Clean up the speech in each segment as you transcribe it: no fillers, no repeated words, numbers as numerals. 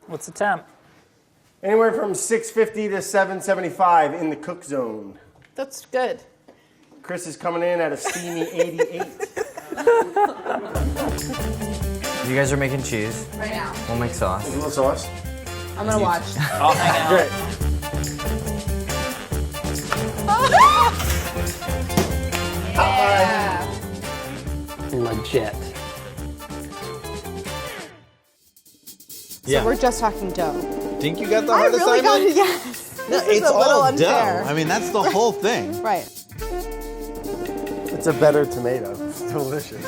What's the temp? Anywhere from 650 to 775 in the cook zone. That's good. Chris is coming in at a steamy 88. You guys are making cheese. Right now. We'll make sauce. A little sauce. I'm gonna watch. I'll hang out. Great. Yeah. Legit. So we're just talking dough. Think you got the I hard really got assignment? it, yes. No, This is it's a little all unfair. dough. I mean, that's the whole thing. Right. It's a better tomato. It's delicious.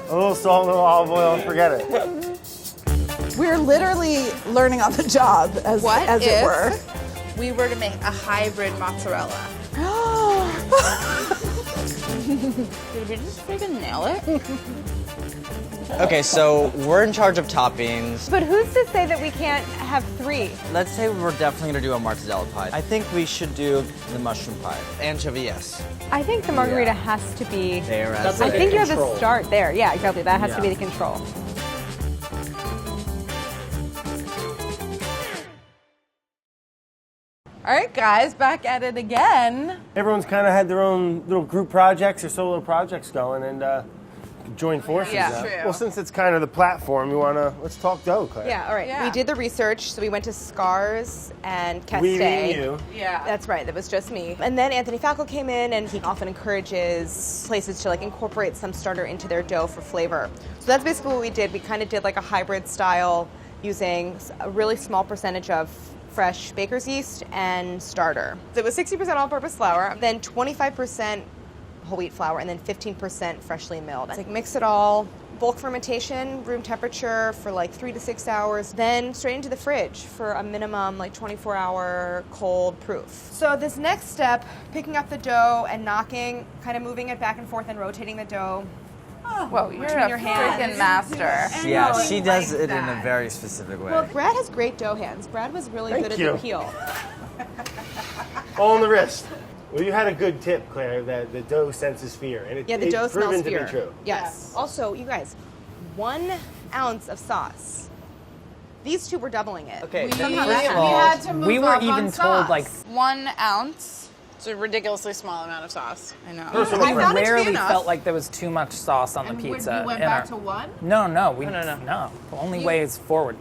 A little salt, a little olive oil, forget it. We're literally learning on the job, as it were. We were to make a hybrid mozzarella. Did we just freaking nail it? Okay, so we're in charge of toppings. But who's to say that we can't have 3? Let's say we're definitely gonna do a mozzarella pie. I think we should do the mushroom pie. Anchovy, yes. I think the margarita has to be. There as I think you have control. to start there. Yeah, exactly. That has to be the control. All right, guys, back at it again. Everyone's kind of had their own little group projects or solo projects going and join forces. Yeah, true. Well, since it's kind of the platform, let's talk dough, Claire. Yeah, all right. Yeah. We did the research, so we went to Scars and Castee. We mean you. Yeah. That's right, that was just me. And then Anthony Falco came in, and he often encourages places to incorporate some starter into their dough for flavor. So that's basically what we did. We kind of did a hybrid style using a really small percentage of fresh baker's yeast and starter. So it was 60% all-purpose flour, then 25% whole wheat flour, and then 15% freshly milled. Mix it all, bulk fermentation, room temperature for 3 to 6 hours, then straight into the fridge for a minimum 24-hour cold proof. So this next step, picking up the dough and knocking, kind of moving it back and forth and rotating the dough. Whoa, you're Between a your hands. freaking master. Yeah, she does it in a very specific way. Well, Brad has great dough hands. Brad was really Thank good you. at the peel. All on the wrist. Well, you had a good tip, Claire, that the dough senses fear. And Yeah, the dough it's proven smells fear. to be true. Yes. Also, you guys, 1 ounce of sauce. These two were doubling it. Okay, We had to move We were up even on told sauce. 1 ounce. It's a ridiculously small amount of sauce. I know. we found it to be rarely enough. felt like there was too much sauce on the pizza. You went in back our- to 1? No. No. The only way is forward.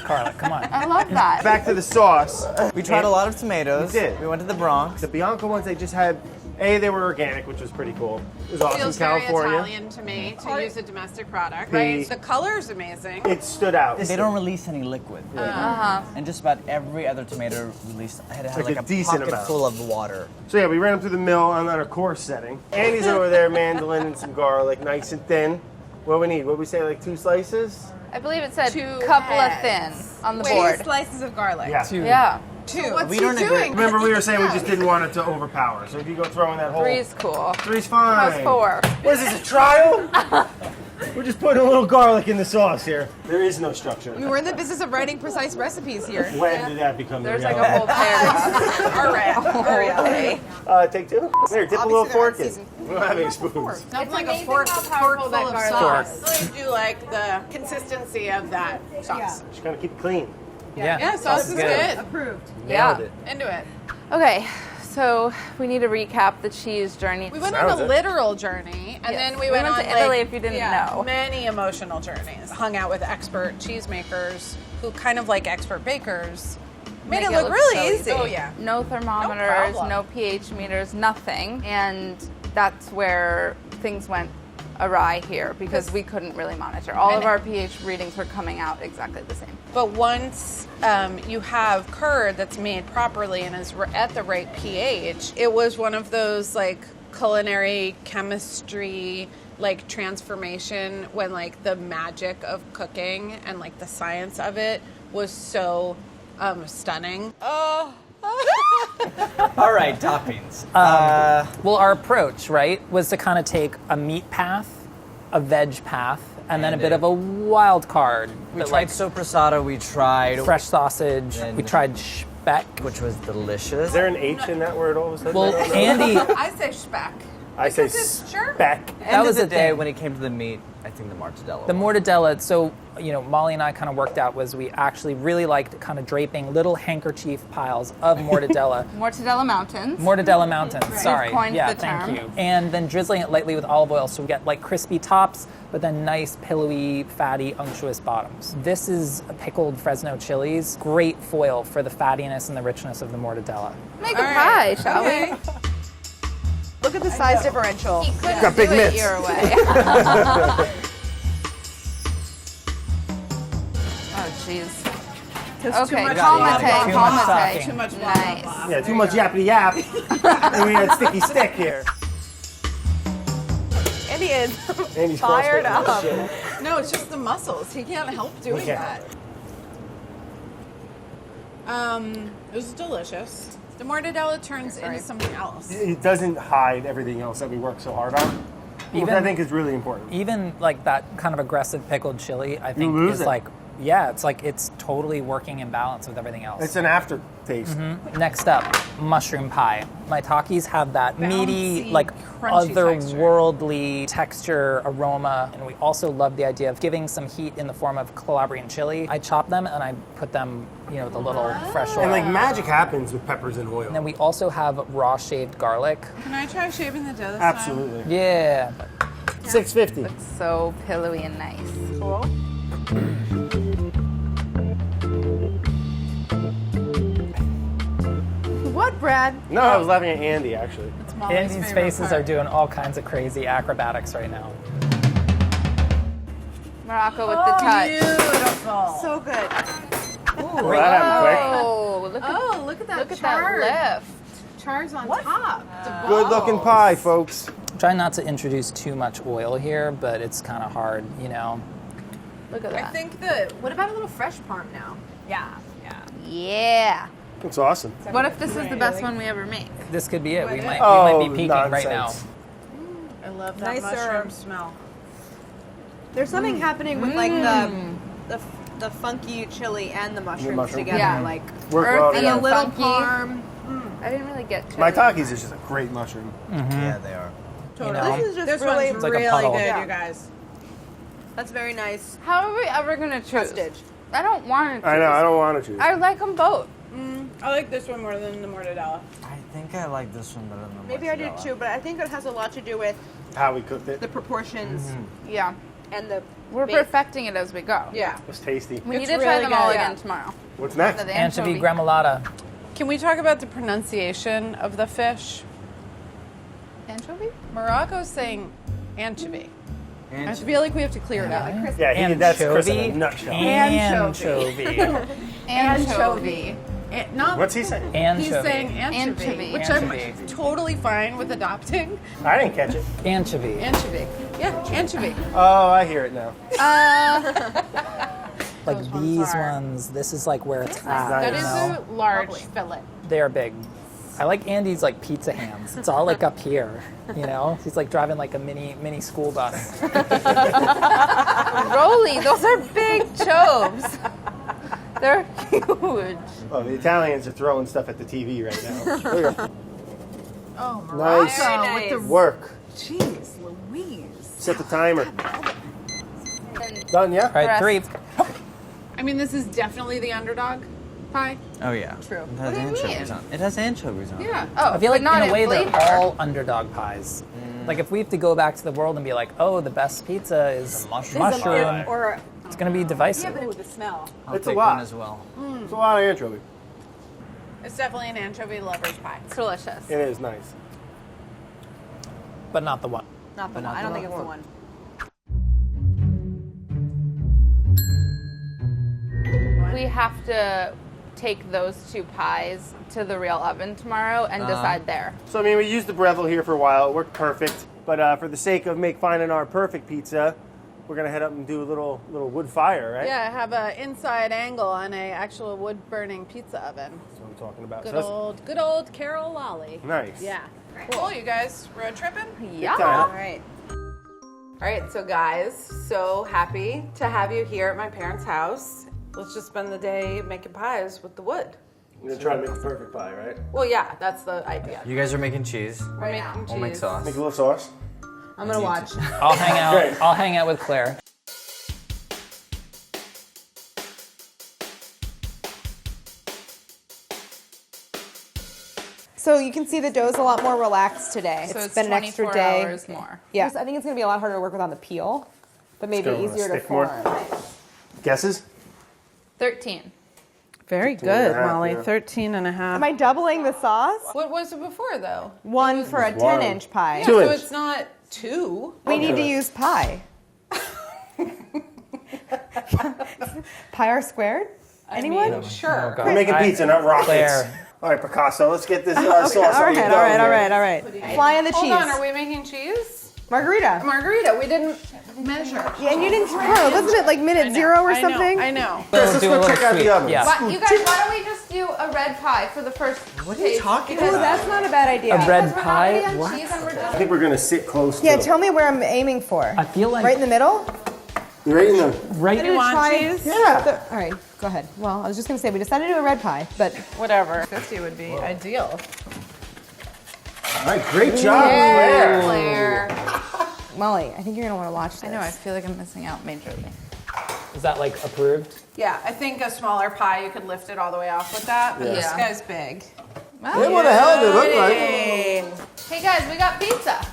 Carla, come on. I love that. Back to the sauce. we tried a lot of tomatoes. We did. We went to the Bronx. The Bianco ones, they just had, they were organic, which was pretty cool. It was awesome. Feels California. very Italian to me to use a domestic product. Right. The color's amazing. It stood out. They don't release any liquid. And just about every other tomato released had Like a decent pocket amount. full of water. So yeah, we ran them through the mill on our course setting. Andy's over there mandolin and some garlic, nice and thin. What we need? What we say, 2 slices? I believe it said 2 couple of heads. thin on the 2 board. slices of garlic. Yeah. Yeah. 2. What's We he don't agree. doing? Remember we were saying we just didn't want it to overpower. So if you go throw in that whole... 3's cool. 3's fine. How's 4? What is this, a trial? We're just putting a little garlic in the sauce here. There is no structure. We're in the business of writing precise recipes here. When did that become There's the a reality? whole paragraph. All right. Take 2. Here, dip a little Obviously, fork they're in. seasoned. We don't have any spoons. That's like a fork full of sauce. Really do the consistency of that sauce. Just gotta keep it clean. Yeah, sauce is good. Approved. Yeah. Into it. Okay, so we need to recap the cheese journey. We went Sounds on a it. literal journey, and then we went on to Italy if you didn't know. many emotional journeys. Hung out with expert cheesemakers who kind of like expert bakers. Made it look really so easy. Oh yeah. No thermometers, problem. no pH meters, nothing. And that's where things went awry here because we couldn't really monitor. All of our pH readings were coming out exactly the same. But once you have curd that's made properly and is at the right pH, it was one of those culinary chemistry transformation when the magic of cooking and the science of it was so stunning. Oh. All right, toppings. Well, our approach, right, was to kind of take a meat path, a veg path, and then a bit of a wild card. We tried sopressata, we tried fresh sausage, And- we tried speck. which was delicious. Is there an H in that word all of a sudden? Well, Andy, I say speck. I say Sure. speck. End was of the the day, thing. when it came to the meat, I think the mortadella. The won. mortadella, so, Molly and I kind of worked out was we actually really liked kind of draping little handkerchief piles of mortadella. Mortadella Mountains. Mortadella Mountains, sorry. We've coined yeah, the thank term. you. And then drizzling it lightly with olive oil so we get like crispy tops, but then nice, pillowy, fatty, unctuous bottoms. This is pickled Fresno chilies. Great foil for the fattiness and the richness of the mortadella. Make a pie, shall we? Look at the size differential. He couldn't Got big do mitts. it your way. Oh, jeez. Okay, much calm lava. the tank, Too calm much the tank. sucking. Too much Nice. lava. Yeah, too much yappity yap. And we had sticky stick here. Andy is Andy's fired crossfit. up. Shit. No, it's just the muscles. He can't help doing Okay. that. It was delicious. The mortadella turns into something else. It doesn't hide everything else that we work so hard on, which Even- I think is really important. Even like that kind of aggressive pickled chili, I think lose is it. like, yeah, it's totally working in balance with everything else. It's an aftertaste. Next up, mushroom pie. Maitakes have that meaty, Bouncy, like crunchy otherworldly texture, aroma, and we also love the idea of giving some heat in the form of Calabrian chili. I chop them and I put them, with a little fresh oil. And like magic happens with peppers and oil. And then we also have raw shaved garlic. Can I try shaving the dough this Absolutely. Yeah. $6.50. So pillowy and nice. Cool. What, Brad? No, I was laughing at Andy actually. It's Molly's Andy's favorite faces part. are doing all kinds of crazy acrobatics right now. Morocco with the touch. Beautiful. So good. Well, that happened Oh, look at, Look at that look at char. that lift. Char's on top. quick. Good looking pie, folks. Try not to introduce too much oil here, but it's kind of hard, Look at I that. think what about a little fresh parm now? Yeah. Yeah. It's awesome. What if this is the best one we ever make? This could be it. We might Oh, be peaking right now. nonsense. I love that Nicer. mushroom smell. There's something happening with like the funky chili and the mushrooms mushroom. together. Yeah. Like Work well Earthy and a and together. little funky. parm. I didn't really get to Maitakes is just a great mushroom. Yeah, they are. Totally. This is just This really one's like a really puddle. good, Yeah. you guys. That's very nice. How are we ever going to choose? Prestige. I don't want to choose. I know, I don't want to choose. I like them both. I like this one more than the mortadella. I think I like this one better than the Maybe I do mozzarella. too, but I think it has a lot to do with How we cooked it. the proportions Yeah. and the We're base. perfecting it as we go. Yeah. It was tasty. We need It's to try really them all good, yeah. again tomorrow. What's next? The Anchovy gremolata. Can we talk about the pronunciation of the fish? Anchovy? Morocco's saying anchovy. I Anchovy. feel like we have to clear it up. Yeah, that's Chris in a Anchovy. nutshell. Anchovy. Anchovy. Not, What's he saying? He's saying anchovy, Anchovy. which Anchovy. I'm totally fine with adopting. I didn't catch it. Anchovy. Anchovy. Yeah, anchovy. Oh, I hear it now. Like these ones, this is like where it's at. That you is know? a large fillet. They are big. I like Andy's like pizza hands. It's all like up here, He's like driving like a mini school bus. Rolly, those are big choves. They're huge. Oh, the Italians are throwing stuff at the TV right now. Look at- Oh, Nice. Morocco Very with the Work. Jeez Louise. Set the timer. And Done, yeah? All right, Rest. 3. I mean, this is definitely the underdog pie. Oh yeah. True. It has What do you anchovies mean? on. It has anchovies on. Yeah. oh, I feel like but not in a way flavor. they're all underdog pies. Like if we have to go back to the world and be like, oh, the best pizza is mushroom, Or it's going to be divisive. ooh, the smell. I'll It's a take lot. one as well. It's a lot of anchovy. It's definitely an anchovy lover's pie. It's delicious. It is nice. But not the one. Not the one. I don't think it's the one. We have to take those two pies to the real oven tomorrow and decide there. So, I mean, we used the Breville here for a while. It worked perfect. But for the sake of finding our perfect pizza, we're going to head up and do a little wood fire, right? Yeah, I have an inside angle on a actual wood burning pizza oven. That's what I'm talking about. Good So good old Carol Lolly. Nice. Yeah. Cool, you guys road tripping? Yeah. time. All right. All right, so guys, so happy to have you here at my parents' house. Let's just spend the day making pies with the wood. We're gonna try to make a perfect pie, right? Well, yeah, that's the idea. You guys are making cheese. We're making We'll make cheese. sauce. Make a little sauce. I'm gonna watch. I'll hang out. Great. I'll hang out with Claire. So you can see the dough's a lot more relaxed today. So it's been an extra 24 day. hours more. Yeah, I think it's gonna be a lot harder to work with on the peel, but maybe gonna easier to stick more. form. Guesses? 13. Very 13 and good, a half, Molly. yeah. 13 and a half. Am I doubling the sauce? What was it before, though? One for a one. 10-inch pie. Yeah, 2 so inch. it's not 2. We need to use pi. Pi r squared? Anyone? mean, Sure. Oh, God. We're making pizza, not rockets. Claire. All right, Picasso, let's get this sauce all on your dough here. all right. Fly on the Hold cheese. on, are we making cheese? Margarita. Margarita, we didn't measure. Yeah, and you didn't throw. Wasn't it like minute 0 or something? I know. Let's Do a go little check out sweet. the oven. Yeah. You guys, why don't we just do a red pie for the first What are you talking Oh, about? that's not a bad idea. A red Because we're pie? not on cheese and we're I just think we're gonna sit close Yeah, to tell me where I'm aiming for. I feel like Right in the middle? You're right in the... right. You want cheese? Yeah. All right, go ahead. Well, I was just going to say, we decided to do a red pie, but Whatever. 50 would be ideal. All right, great job, Claire. Claire. Molly, I think you're going to want to watch this. I know, I feel like I'm missing out majorly. Is that like approved? Yeah, I think a smaller pie, you could lift it all the way off with that, but this Yeah. guy's big. Yeah, what the hell did it look like? Hey guys, we got pizza.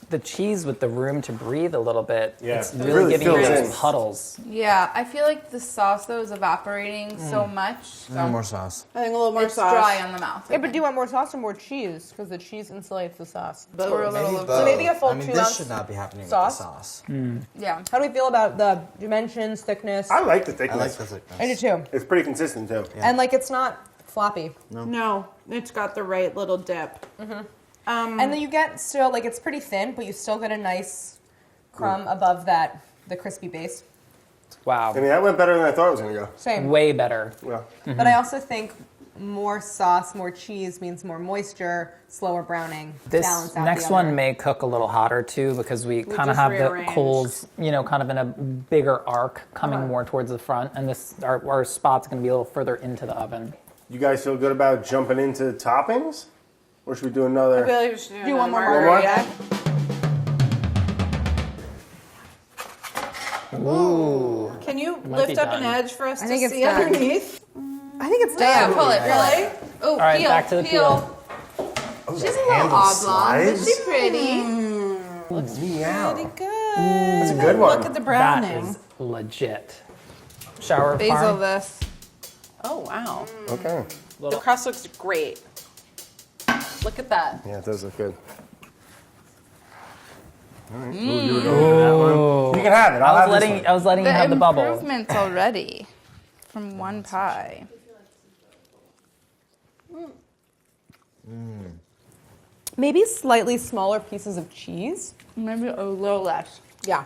The cheese with the room to breathe a little bit. Yeah, It's it really, really giving you fills those in. puddles. Yeah, I feel like the sauce though is evaporating so much. No more sauce. I think a little more It's sauce. dry on the mouth. Yeah, but do you want more sauce or more cheese? Because the cheese insulates the sauce. Or a little of both. maybe a full I mean, 2 this ounce should not be happening sauce? with the sauce. Yeah. How do we feel about the dimensions, thickness? I like the I thickness. like the thickness. I do too. It's pretty consistent, too. And like it's not floppy. No, it's got the right little dip. And then you get still, like it's pretty thin, but you still get a nice crumb above that, the crispy base. Wow. I mean, that went better than I thought it was gonna go. Same. Way better. Well, But I also think more sauce, more cheese means more moisture, slower browning. This balance out next the one other. may cook a little hotter too because we kind of just have the rearranged. coals, kind of in a bigger arc coming more towards the front, and this our spot's going to be a little further into the oven. you guys feel good about jumping into toppings? Or should we do I another? feel like we should do one more margarita. Ooh. Can you Might be lift up an done. edge for us I to think it's see done. underneath? I think it's Yeah, done. pull it, really. Oh, All right, peel, back to the peel. She's a little oblong, but she's pretty. Meow. Pretty good. That's a good one. Look at the That browning. is legit. Shower of Basil parm. this. Oh, wow. Okay. The crust looks great. Look at that. Yeah, it does look good. All right. Ooh, you were going for that one. You can have it. I'll have this one. I was letting you have the bubble. improvements already from one pie. Maybe slightly smaller pieces of cheese. Maybe a little less. Yeah.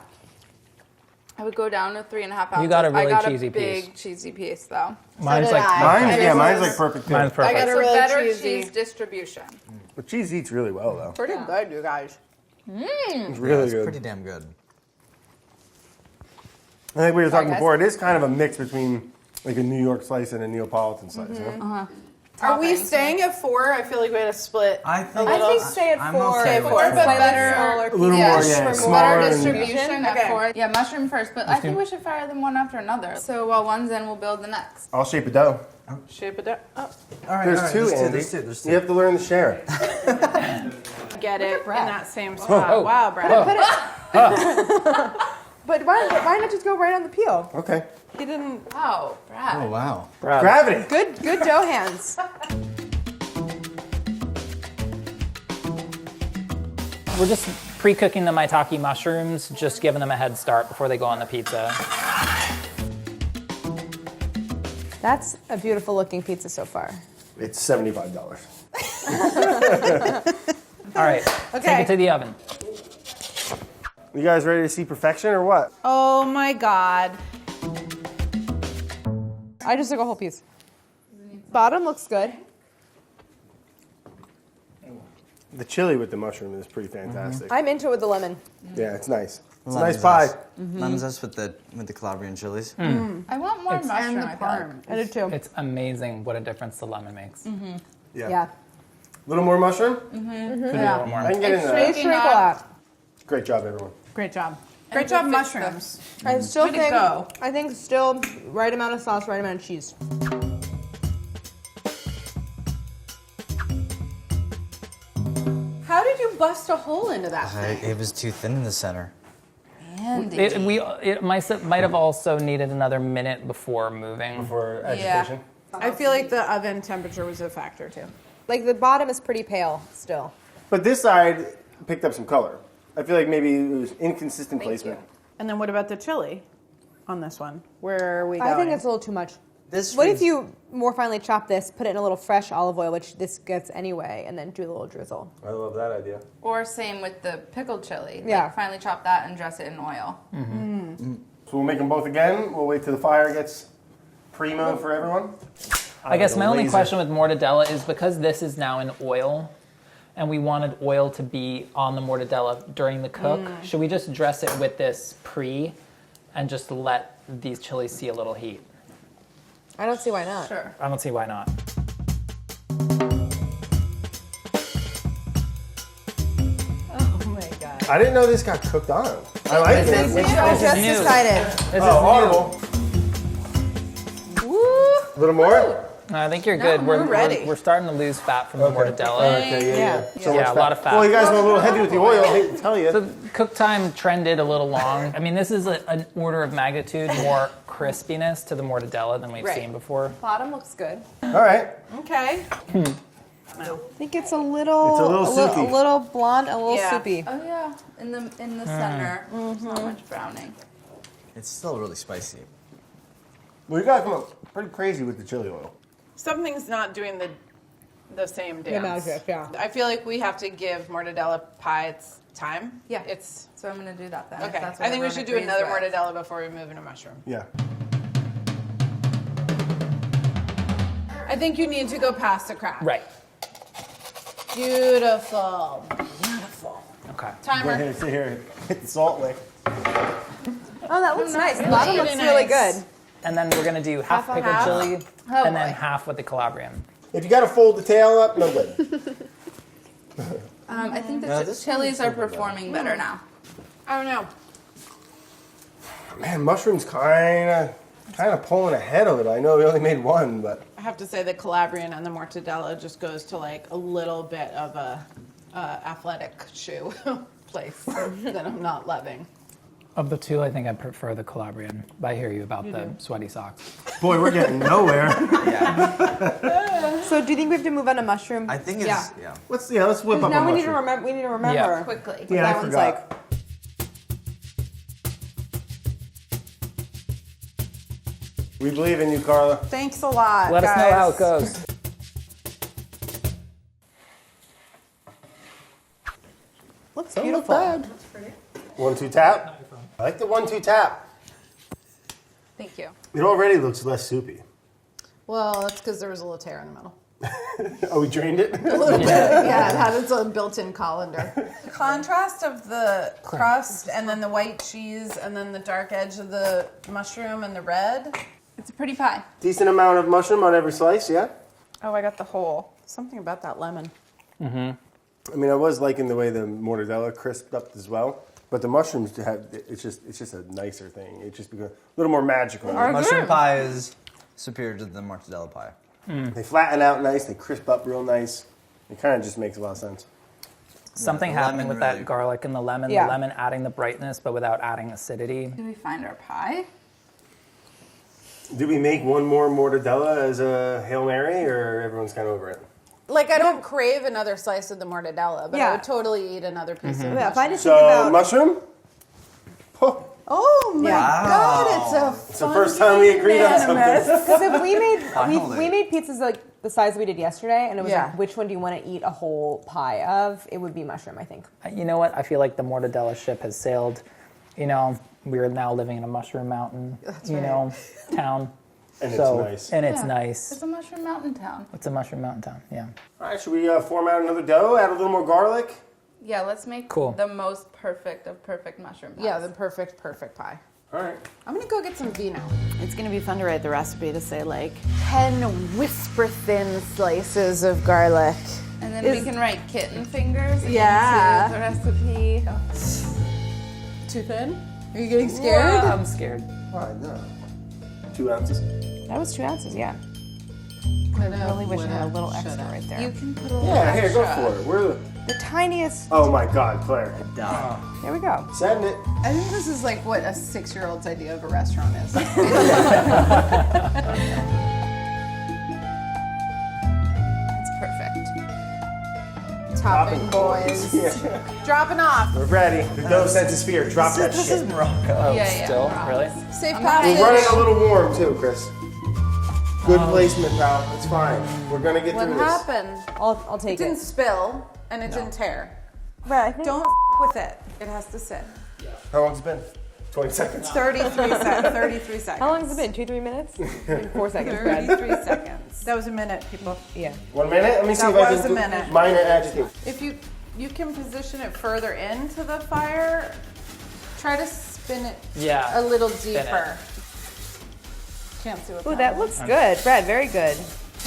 I would go down to 3.5 ounces. You got a really I got cheesy a big piece. cheesy piece though. Mine's did like I. Mine's like perfect. Mine's Too. perfect. got a It's a really better cheesy. cheese distribution. But cheese eats really well, though. Pretty good, you guys. It's really It's good. pretty damn good. I think we were talking guys. before. It is kind of a mix between like a New York slice and a Neapolitan slice. You know? Are we Toppings. staying at 4? I feel like we had to split. I think, I think stay at I'm 4. okay with Four, that. but Slightly better. smaller A little Yeah, more, for yeah, more smaller. better And, distribution at Okay. 4. Yeah, mushroom first, but I think we should fire them one after another. So while one's in, we'll build the next. I'll shape a dough. Shape it up. Oh, All right, There's all right, two, there's Andy. There's two. You have to learn to share it. get it in Brad. that same spot. Wow, Brad. But why not just go right on the peel? Okay. He didn't. Wow, Brad. Oh, wow. Gravity. Good dough hands. We're just pre-cooking the maitake mushrooms, just giving them a head start before they go on the pizza. That's a beautiful looking pizza so far. It's $75. All right, take it to the oven. You guys ready to see perfection or what? Oh my God. I just took a whole piece. Bottom looks good. The chili with the mushroom is pretty fantastic. I'm into it with the lemon. Yeah, it's nice. It's a nice pie. Lemon zest with the Calabrian chilies. I want more mushroom. I feel like. I do too. It's amazing what a difference the lemon makes. Yeah. A little more mushroom? Could be a little more. I can get into They that. shrink a lot. Great job, everyone. Great job. Great job, mushrooms. I still Way to think, go. I think still right amount of sauce, right amount of cheese. How did you bust a hole into that thing? It was too thin in the center. It might have also needed another minute before moving. For agitation. I feel like the oven temperature was a factor too. Like the bottom is pretty pale still. But this side picked up some color. I feel like maybe it was inconsistent placement. And then what about the chili on this one? Where are we going? I think it's a little too much. This What reads- if you more finely chop this, put it in a little fresh olive oil, which this gets anyway, and then do a little drizzle? I love that idea. Or same with the pickled chili. Yeah. Like finally chop that and dress it in oil. So we'll make them both again. We'll wait till the fire gets primo for everyone. I guess my only Laser. question with mortadella is because this is now in oil, and we wanted oil to be on the mortadella during the cook, should we just dress it with this and just let these chilies see a little heat? I don't see why not. Sure. I don't see why not. Oh my god. I didn't know this got cooked on. I like it. I just new. decided. This Oh, audible. A little more? I think you're good. we're ready. We're starting to lose fat from the mortadella. Okay, yeah. So Yeah, much a lot of fat. Well, you guys went a little heavy with the oil. I hate to tell you. The cook time trended a little long. I mean, this is an order of magnitude more crispiness to the mortadella than we've Right. seen before. Bottom looks good. All right. Okay. I think it's a little, It's a little soupy. a little blonde, a little Yeah. soupy. Oh yeah, in the center. There's not much browning. It's still really spicy. Well, you guys went pretty crazy with the chili oil. Something's not doing the same dance. magic, yeah. I feel like we have to give mortadella pie its time. Yeah. It's So I'm gonna do that then. if okay. that's what I think we everyone should do agrees another with. mortadella before we move into mushroom. Yeah. I think you need to go past a crack. Right. Beautiful. Beautiful. Okay. Timer. Here, sit here. Hit the salt lick. Oh, that looks nice. The Really bottom looks really nice. good. And then we're gonna do half a pickled half? chili Oh, and then boy. half with the Calabrian. If you got to fold the tail up, no good. I think the No, this chilies are one's good, performing better now. I don't know. Man, mushrooms kind of pulling ahead a little. I know we only made one, but I have to say the Calabrian and the mortadella just goes to like a little bit of a athletic shoe place that I'm not loving. Of the two, I think I prefer the Calabrian. But I hear you about the sweaty socks. boy, we're getting nowhere. Yeah. So do you think we have to move on to mushroom? I think it's Yeah. Let's whip up Now a we need to mushroom. remember. We need to remember. Yeah. Quickly. What Yeah, that I one's forgot. like. We believe in you, Carla. Thanks a lot. Let us know how it goes. Looks Don't look beautiful. bad. 1-2 tap. I like the 1-2 tap. Thank you. It already looks less soupy. Well, that's because there was a little tear in the middle. Oh, we drained it? Yeah, it had its own built-in colander. The contrast of the crust and then the white cheese and then the dark edge of the mushroom and the red. It's a pretty pie. Decent amount of mushroom on every slice, yeah? Oh, I got the whole. Something about that lemon. I mean, I was liking the way the mortadella crisped up as well, but the mushrooms it's just a nicer thing. It just becomes a little more magical. Mushroom pie is superior to the mortadella pie. They flatten out nice, they crisp up real nice. It kind of just makes a lot of sense. Something the happening lemon with really- that garlic and the lemon. Yeah. The lemon adding the brightness, but without adding acidity. Did we find our pie? Do we make one more mortadella as a Hail Mary, or everyone's kind of over it? Like, I don't crave another slice of the mortadella, but I Yeah. would totally eat another piece of Yeah, if mushroom. I just think So, about mushroom? Oh, Oh my Yeah. god, it's the first time we agreed on something. because if we made Finally. we made pizzas like the size we did yesterday, and it was Yeah. like, which one do you want to eat a whole pie of? It would be mushroom, I think. You know what? I feel like the mortadella ship has sailed. You know, we're now living in a mushroom mountain, town. And it's So, nice. and it's Yeah. nice. It's a mushroom mountain town. It's a mushroom mountain town, yeah. All right, should we form out another dough, add a little more garlic? Yeah, let's make Cool. the most perfect of perfect mushroom pies. Yeah, the perfect pie. All right. I'm gonna go get some vino. It's gonna be fun to write the recipe to say like 10 whisper thin slices of garlic. And then we can write kitten fingers Yeah. into the recipe. Too thin? Are you getting scared? I'm scared. Why, no. 2 ounces. That was 2 ounces, yeah. I really wish I had a little extra right there. You can put a little Yeah, here, extra. go for it. We're the... The tiniest. Oh my God, Claire. There we go. Send it. I think this is like what a 6-year-old's idea of a restaurant is. It's perfect. Topping boys. Yeah. Dropping off. We're ready. The dough sense of fear. Drop that This shit. is Morocco. Oh, Yeah. still? Really? Safe I'm passage. We're running a little warm too, Chris. Good placement, pal. It's fine. We're gonna get What through this. happened? I'll It take didn't it. spill and it didn't tear. Right, I think Don't with it. It has to sit. How long's it been? 20 seconds. 33 seconds. 33 seconds. How long has it been? 2-3 minutes? 4 seconds, Brad. 33 seconds. That was a minute, people. Yeah. 1 minute? Let me see That if I was can a do minute. minor adjective. If you can position it further into the fire, try to spin it Yeah. a little Spin it. deeper. Can't see what Ooh, that looks good. Brad, very good.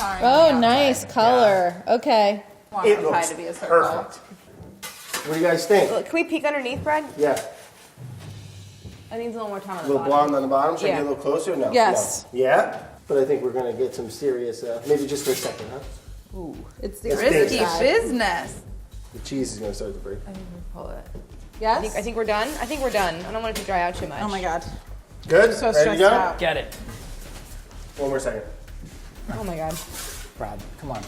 Oh, nice color. Okay. Want It the pie looks to be a circle. perfect. What do you guys think? Look, can we peek underneath, Brad? Yeah. I need a little more time on A the little bottom. blonde on the bottom. Should I Yeah. get a little closer? No. Yes. No. Yeah? But I think we're going to get some serious, maybe just for a second, huh? It's the That's Risky big. business. The cheese is going to start to break. Pull it. Yes? I think we're done. I think we're done. I don't want it to dry out too much. Oh my God. Good? So Ready to stressed go? out. Get it. 1 more second. Oh my God. Brad, come on.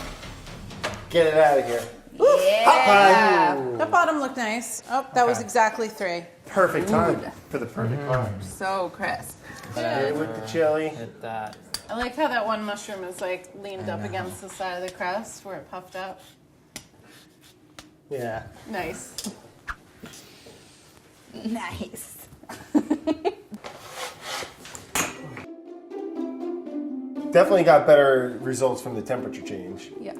Get it out of here. Yeah. That bottom looked nice. Oh, that was exactly 3. Perfect time for the perfect pie. So crisp. Hit it with the chili. Hit that. I like how that one mushroom is like leaned up against the side of the crust where it puffed up. Yeah. Nice. Nice. Definitely got better results from the temperature change. Yeah.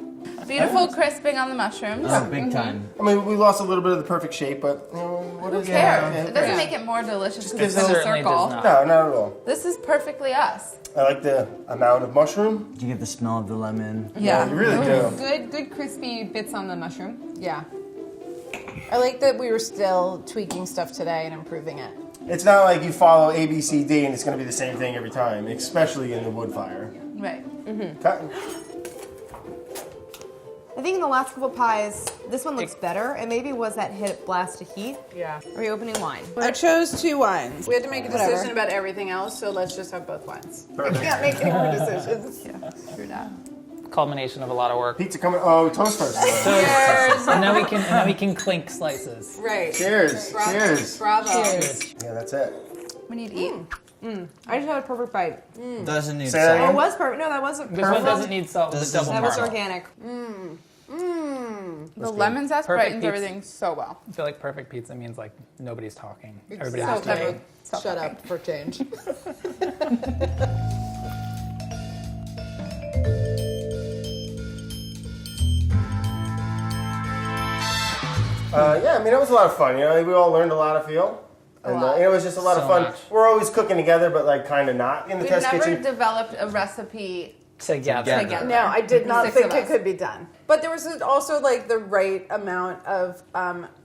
Beautiful crisping on the mushrooms. Oh, big time. I mean, we lost a little bit of the perfect shape, but what Who is cares? that? It doesn't make it more delicious because gives it's in a certainly circle. does not. No, not at all. This is perfectly us. I like the amount of mushroom. Do you get the smell of the lemon? Yeah. You really do. Good crispy bits on the mushroom. Yeah. I like that we were still tweaking stuff today and improving it. It's not like you follow A, B, C, D and it's going to be the same thing every time, especially in the wood fire. Right. Cutting. I think in the last couple pies, this one looks better, and maybe was that hit blast of heat. Yeah. Are we opening wine? I chose 2 wines. We had to make a decision Whatever. about everything else, so let's just have both wines. Perfect. Can't make any more decisions. Screw that. Culmination of a lot of work. Pizza coming. Oh, toast first. And then we can clink slices. Right. Cheers. Bravo. Cheers. Bravo. Yeah, that's it. We need to eat. I just had a perfect bite. Doesn't need Say that Oh, it again? was perfect. No, that wasn't This one perfect. doesn't need salt. This With double That was caramel. organic. The lemon zest Perfect brightens pizza. everything so well. I feel like perfect pizza means like nobody's talking. Everybody's So just eating. good. Shut up for change. Yeah, I mean, it was a lot of fun. You know, we all learned a lot, I feel. And it was just a lot of So fun. much. We're always cooking together, but like kind of not in the We've test never kitchen. developed a recipe Together. together. No, I did not 6 think of it us. could be done. But there was also like the right amount of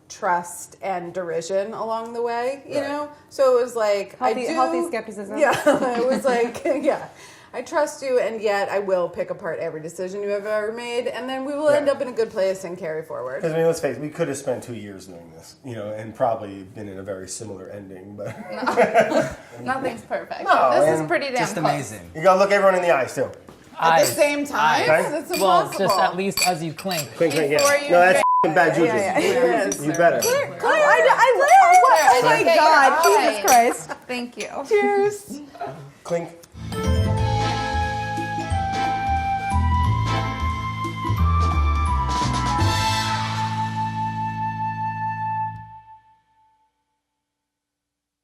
trust and derision along the way, you know? So it was like, Healthy skepticism. Yeah, it was like, yeah, I trust you, and yet I will pick apart every decision you have ever made, and then we will end up in a good place and carry forward. Because I mean, let's face it, we could have spent 2 years doing this, you know, and probably been in a very similar ending. But Nothing's perfect. No, This is and pretty damn Just close. amazing. you gotta look everyone in the eyes too. At the same time? Okay. That's Well, impossible. just at least as you clink. Clink, clink, yeah. Before you No, that's drink- bad juju. Yes. You better. Oh my God, Okay. Jesus Christ. Thank you. Cheers. Clink.